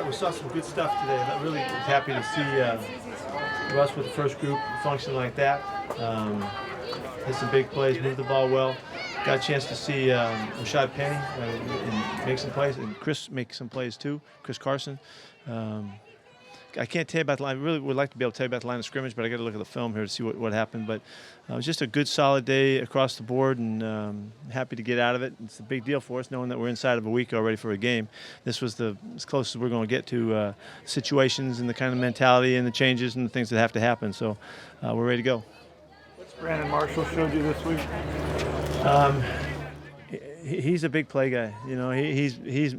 We saw some good stuff today. I'm really happy to see Russ with the first group function like that. Hit some big plays, moved the ball well. Got a chance to see Rashad Penny make some plays, and Chris make some plays too. Chris Carson. I can't tell you about the line. I really would like to be able to tell you about the line of scrimmage, but I got to look at the film here to see what happened. But it was just a good, solid day across the board, and happy to get out of it. It's a big deal for us, knowing that we're inside of a week already for a game. This was as close as we're going to get to situations and the kind of mentality and the changes and the things that have to happen. So we're ready to go. What's Brandon Marshall showed you this week? He's a big play guy. You know, he's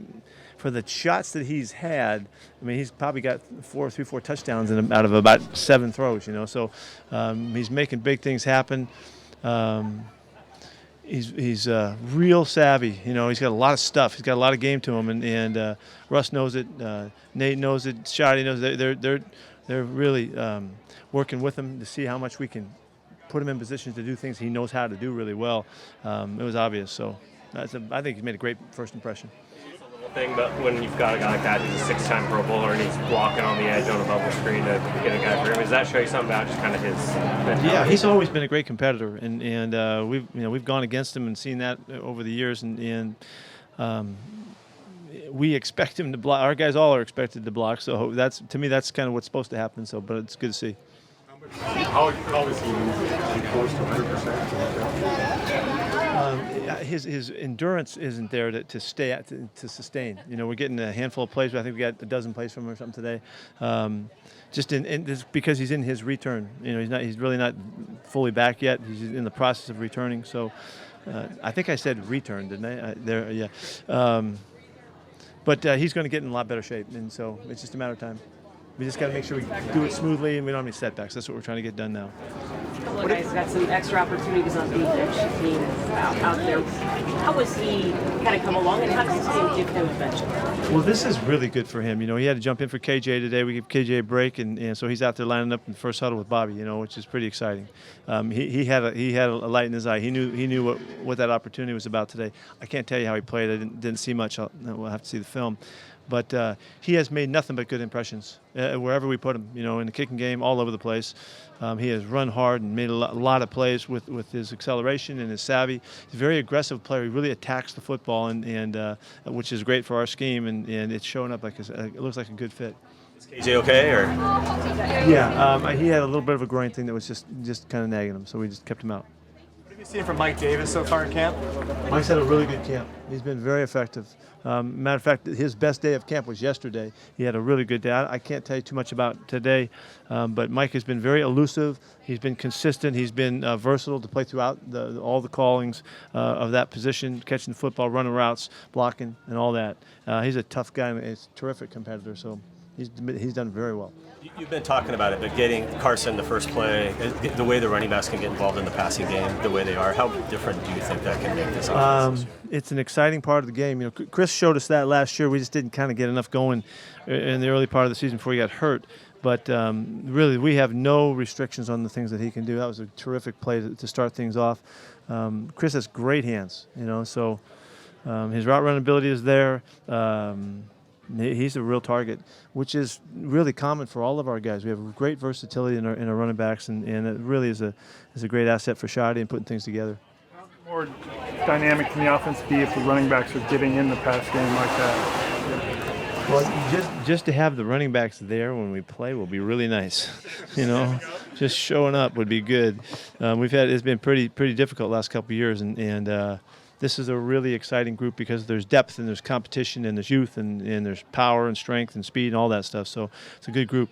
for the shots that he's had. I mean, he's probably got four touchdowns out of about 7 throws. You know, so he's making big things happen. He's real savvy. You know, he's got a lot of stuff. He's got a lot of game to him, and Russ knows it. Nate knows it. Shotty knows it. They're really working with him to see how much we can put him in positions to do things he knows how to do really well. It was obvious. So I think he's made a great first impression. Thing, but when you've got a guy like that who's a 6-time Pro Bowler and he's blocking on the edge on a bubble screen to get a guy for him, does that show you something about just kind of his mentality? Yeah, he's always been a great competitor, and we've gone against him and seen that over the years, and we expect him to block. Our guys all are expected to block, so to me that's kind of what's supposed to happen. So, but it's good to see. How is he moving close to 100%? His endurance isn't there to sustain. You know, we're getting a handful of plays. But I think we got a dozen plays from him or something today. Just because he's in his return. You know, he's really not fully back yet. He's in the process of returning. So I think I said return, didn't I? Yeah. But he's going to get in a lot better shape, and so it's just a matter of time. We just got to make sure we do it smoothly and we don't have any setbacks. That's what we're trying to get done now. A couple of guys got some extra opportunities on defense being out there. How was he kind of come along, and how does this game give him eventually? Well, this is really good for him. You know, he had to jump in for KJ today. We give KJ a break, and so he's out there lining up in the first huddle with Bobby. You know, which is pretty exciting. He had a light in his eye. He knew what that opportunity was about today. I can't tell you how he played. I didn't see much. We'll have to see the film. But he has made nothing but good impressions wherever we put him. You know, in the kicking game, all over the place. He has run hard and made a lot of plays with his acceleration and his savvy. He's a very aggressive player. He really attacks the football, and which is great for our scheme. And it's showing up like it looks like a good fit. Is KJ okay, or? Yeah, he had a little bit of a groin thing that was just kind of nagging him, so we just kept him out. What have you seen from Mike Davis so far in camp? Mike's had a really good camp. He's been very effective. Matter of fact, his best day of camp was yesterday. He had a really good day. I can't tell you too much about today, but Mike has been very elusive. He's been consistent. He's been versatile to play throughout all the callings of that position, catching the football, running routes, blocking, and all that. He's a tough guy and he's a terrific competitor, so he's done very well. You've been talking about it, but getting Carson the first play, the way the running backs can get involved in the passing game, the way they are, how different do you think that can make this offense? It's an exciting part of the game. You know, Chris showed us that last year. We just didn't kind of get enough going in the early part of the season before he got hurt. But really, we have no restrictions on the things that he can do. That was a terrific play to start things off. Chris has great hands, you know, so his route running ability is there. He's a real target, which is really common for all of our guys. We have great versatility in our running backs, and it really is a great asset for Shotty and putting things together. How more dynamic can the offense be if the running backs are getting in the pass game like that? Well, just to have the running backs there when we play will be really nice. You know, just showing up would be good. It's been pretty difficult last couple of years, and this is a really exciting group because there's depth and there's competition and there's youth and there's power and strength and speed and all that stuff. So it's a good group.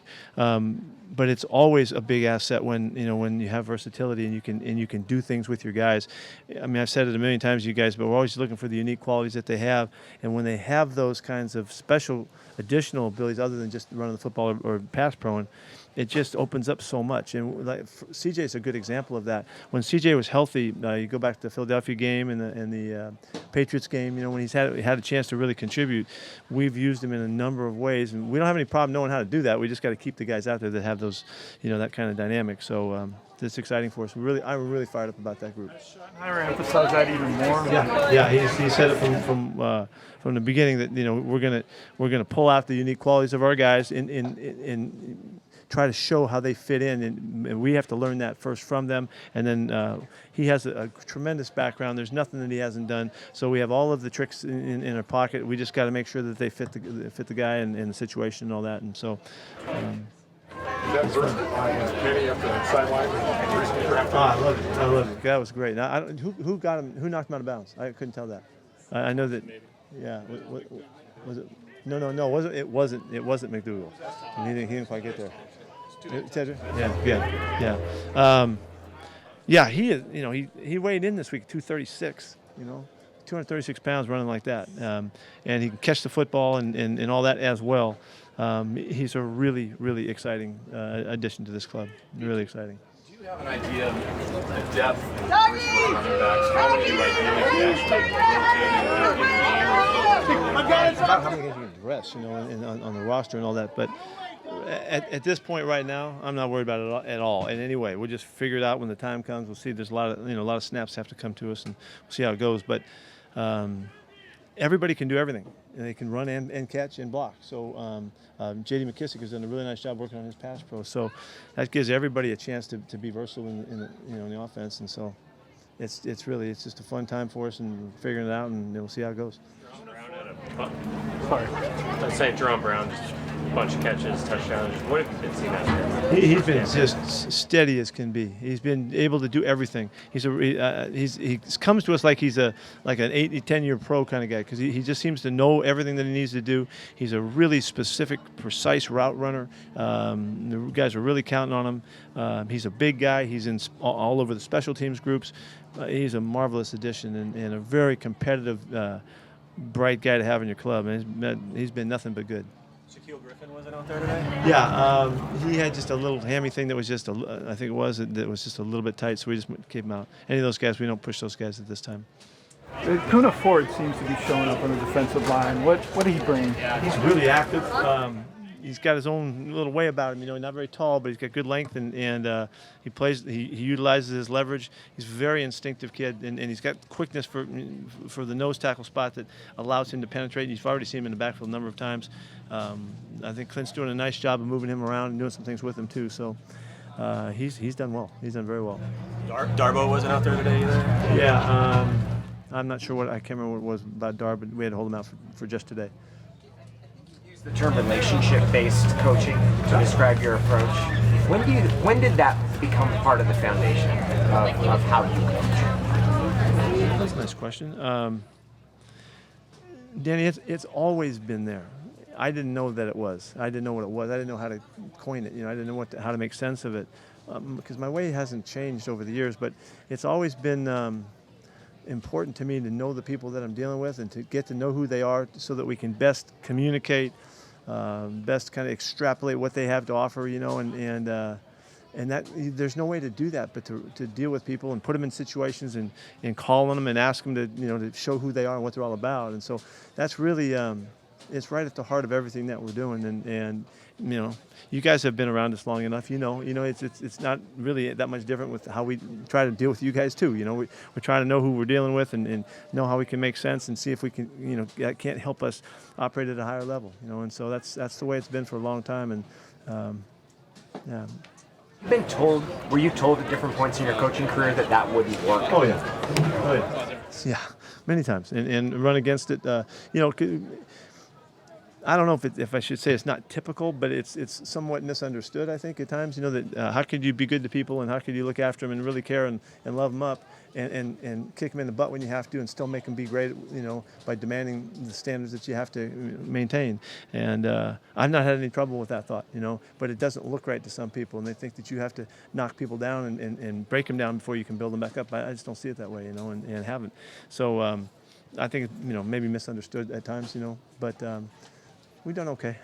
But it's always a big asset when you have versatility and you can do things with your guys. I mean, I've said it a million times to you guys, but we're always looking for the unique qualities that they have. And when they have those kinds of special additional abilities other than just running the football or pass prone, it just opens up so much. And CJ is a good example of that. When CJ was healthy, you go back to the Philadelphia game and the Patriots game, when he's had a chance to really contribute, we've used him in a number of ways. And we don't have any problem knowing how to do that. We just got to keep the guys out there that have those, that kind of dynamic. So that's exciting for us. I'm really fired up about that group. Schottenheimer emphasize that even more. Yeah. He said it from the beginning that we're gonna pull out the unique qualities of our guys and try to show how they fit in, and we have to learn that first from them. And then he has a tremendous background. There's nothing that he hasn't done. So we have all of the tricks in our pocket. We just got to make sure that they fit the guy and the situation and all that. And so. That burst by Kenny up the sideline. I love it. That was great. Now, who got him? Who knocked him out of bounds? I couldn't tell that. I know that. Yeah. Was it? No. It wasn't McDougal. He didn't quite get there. Tedra? Yeah. He is. He weighed in this week 236. 236 pounds running like that, and he can catch the football and all that as well. He's a really, really exciting addition to this club. Really exciting. Do you have an idea of the depth of running backs? How many It's about how many guys you can dress, on the roster and all that. But at this point right now, I'm not worried about it at all in any way. We'll just figure it out when the time comes. We'll see. There's a lot of snaps have to come to us, and we'll see how it goes. But everybody can do everything. And they can run and catch and block. So J.D. McKissick has done a really nice job working on his pass pro. So that gives everybody a chance to be versatile in the offense. And so it's just a fun time for us and figuring it out, and we'll see how it goes. Sorry. I'd say Jerome Brown, just a bunch of catches, touchdowns. What have you been seeing out there? He's been just steady as can be. He's been able to do everything. He comes to us like he's an 8-10-year pro kind of guy, because he just seems to know everything that he needs to do. He's a really specific, precise route runner. The guys are really counting on him. He's a big guy. He's in all over the special teams groups. He's a marvelous addition and a very competitive, bright guy to have in your club. And he's been nothing but good. Shaquille Griffin wasn't out there today? Yeah, he had just a little hammy thing that was just I think it was just a little bit tight, so we just kept him out. Any of those guys, we don't push those guys at this time. Kuna Ford seems to be showing up on the defensive line. What did he bring? He's really active. He's got his own little way about him. Not very tall, but he's got good length, and he plays. He utilizes his leverage. He's a very instinctive kid, and he's got quickness for the nose tackle spot that allows him to penetrate. You've already seen him in the backfield a number of times. I think Clint's doing a nice job of moving him around and doing some things with him too. So he's done well. He's done very well. Darbo wasn't out there today either? Yeah. I'm not sure I can't remember what it was about Dar, but we had to hold him out for just today. The term relationship-based coaching to describe your approach. When did that become part of the foundation of how you coach? That's a nice question. Danny, it's always been there. I didn't know that it was. I didn't know what it was. I didn't know how to coin it. I didn't know how to make sense of it, because my way hasn't changed over the years. But it's always been important to me to know the people that I'm dealing with and to get to know who they are, so that we can best communicate, best kind of extrapolate what they have to offer, and that there's no way to do that but to deal with people and put them in situations and call on them and ask them to show who they are and what they're all about. And so that's really it's right at the heart of everything that we're doing. And you guys have been around us long enough. It's not really that much different with how we try to deal with you guys too. We're trying to know who we're dealing with and know how we can make sense and see if we can, that can't help us operate at a higher level. And so that's the way it's been for a long time. And yeah. Were you told at different points in your coaching career that wouldn't work? Oh yeah. Yeah, many times, and run against it. I don't know if I should say it's not typical, but it's somewhat misunderstood, I think, at times. That how could you be good to people and how could you look after them and really care and love them up and kick them in the butt when you have to and still make them be great, by demanding the standards that you have to maintain. And I've not had any trouble with that thought, but it doesn't look right to some people, and they think that you have to knock people down and break them down before you can build them back up. I just don't see it that way, and haven't. So I think, maybe misunderstood at times, but we've done okay.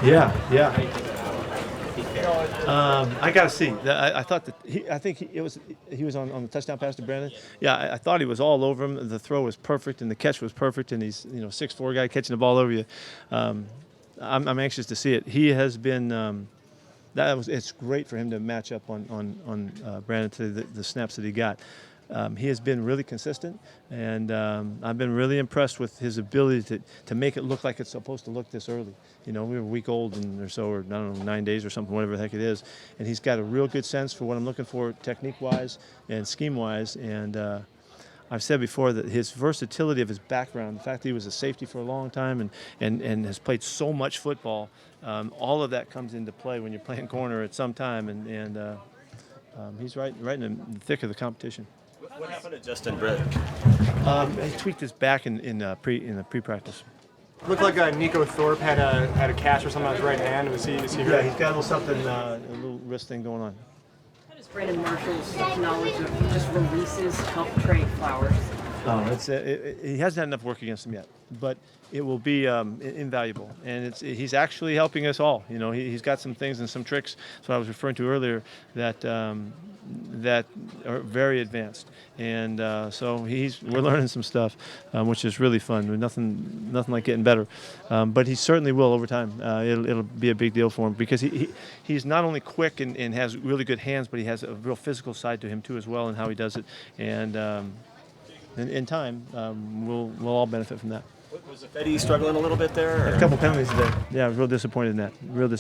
Yeah. I got to see. I thought that he was on the touchdown pass to Brandon. Yeah, I thought he was all over him. The throw was perfect and the catch was perfect, and he's 6'4" guy catching the ball over you. I'm anxious to see it. He has been it's great for him to match up on Brandon to the snaps that he got. He has been really consistent, and I've been really impressed with his ability to make it look like it's supposed to look this early. We were a week old or so, or I don't know, 9 days or something, whatever the heck it is. And he's got a real good sense for what I'm looking for technique-wise and scheme-wise. And I've said before that his versatility of his background, the fact that he was a safety for a long time and has played so much football, all of that comes into play when you're playing corner at some time. And he's right in the thick of the competition. What happened to Justin Britt? He tweaked his back in the pre-practice. Looked like Nico Thorpe had a cast or something on his right hand. Was he hurt? Yeah, he's got a little something, a little wrist thing going on. How does Brandon Marshall's knowledge of just releases help Trey Flowers? He hasn't had enough work against him yet, but it will be invaluable. And he's actually helping us all. He's got some things and some tricks. That's what I was referring to earlier that are very advanced. And so we're learning some stuff, which is really fun. Nothing like getting better. But he certainly will over time. It'll be a big deal for him because he's not only quick and has really good hands, but he has a real physical side to him too as well, and how he does it. And in time, we'll all benefit from that. Was Fetty struggling a little bit there? A couple penalties today. Yeah, I was real disappointed in that. With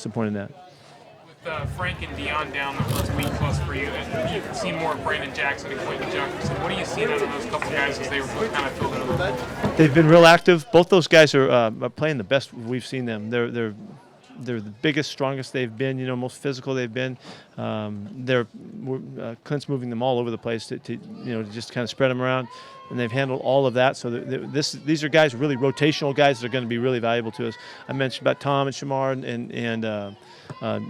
Frank and Dion down the first week plus for you, and you can see more of Brandon Jackson and Quentin Jefferson. What are you seeing out of those couple guys as they were kind of filled in the bed? They've been real active. Both those guys are playing the best we've seen them. They're the biggest, strongest they've been. Most physical they've been. Clint's moving them all over the place to just kind of spread them around, and they've handled all of that. So these are guys, really rotational guys that are going to be really valuable to us. I mentioned about Tom and Shamar and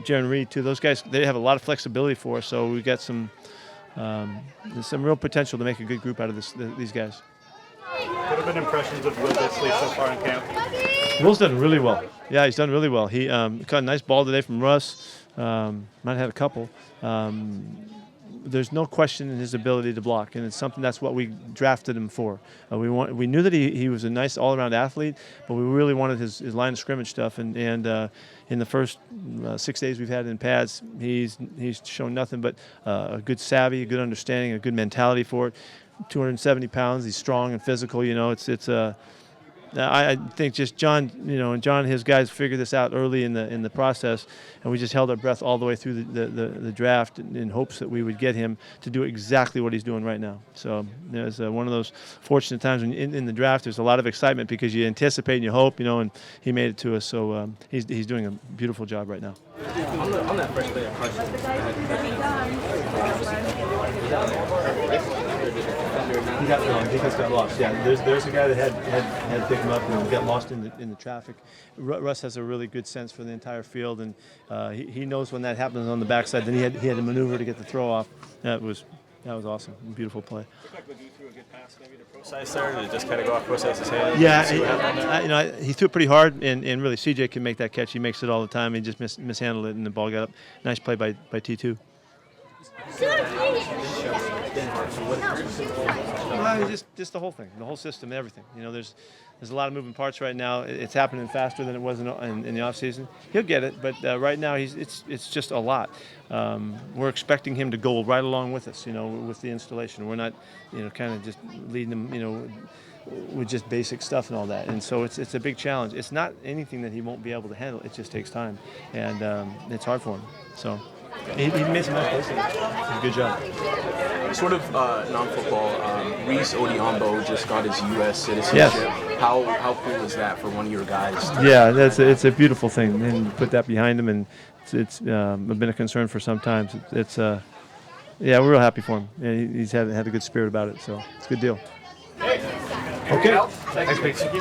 Jaron Reed too. Those guys, they have a lot of flexibility for us. So we got some real potential to make a good group out of these guys. What have been impressions of Will Dissly so far in camp? Will's done really well. Yeah, he's done really well. He caught a nice ball today from Russ. Might have had a couple. There's no question in his ability to block, and it's something that's what we drafted him for. We knew that he was a nice all-around athlete, but we really wanted his line of scrimmage stuff. And in the first 6 days we've had in pads, he's shown nothing but a good savvy, a good understanding, a good mentality for it. 270 pounds. He's strong and physical. I think just John, and John and his guys figured this out early in the process, and we just held our breath all the way through the draft in hopes that we would get him to do exactly what he's doing right now. So there's one of those fortunate times when in the draft there's a lot of excitement because you anticipate and you hope, and he made it to us. So he's doing a beautiful job right now. On that first play of Carson, Defense got lost. Yeah, there's a guy that had to pick him up and got lost in the traffic. Russ has a really good sense for the entire field, and he knows when that happens on the backside. Then he had to maneuver to get the throw off. That was awesome. Beautiful play. Looked like Magoo threw a good pass maybe to Procise there. Did it just kind of go off Procise's hand? Yeah, he threw it pretty hard, and really CJ can make that catch. He makes it all the time. He just mishandled it, and the ball got up. Nice play by T2. Just the whole thing, the whole system, everything. There's a lot of moving parts right now. It's happening faster than it was in the off season. He'll get it, but right now it's just a lot. We're expecting him to go right along with us, with the installation. We're not, kind of just leading him, with just basic stuff and all that. And so it's a big challenge. It's not anything that he won't be able to handle. It just takes time, and it's hard for him. So. He made some nice plays. Good job. Sort of non-football. Reese Odiombo just got his U.S. citizenship. Yes. How cool is that for one of your guys? Yeah, it's a beautiful thing, and put that behind him, and it's been a concern for some time. We're real happy for him. Yeah, he's had a good spirit about it, so it's a good deal. Okay. Okay. Thanks, Pete.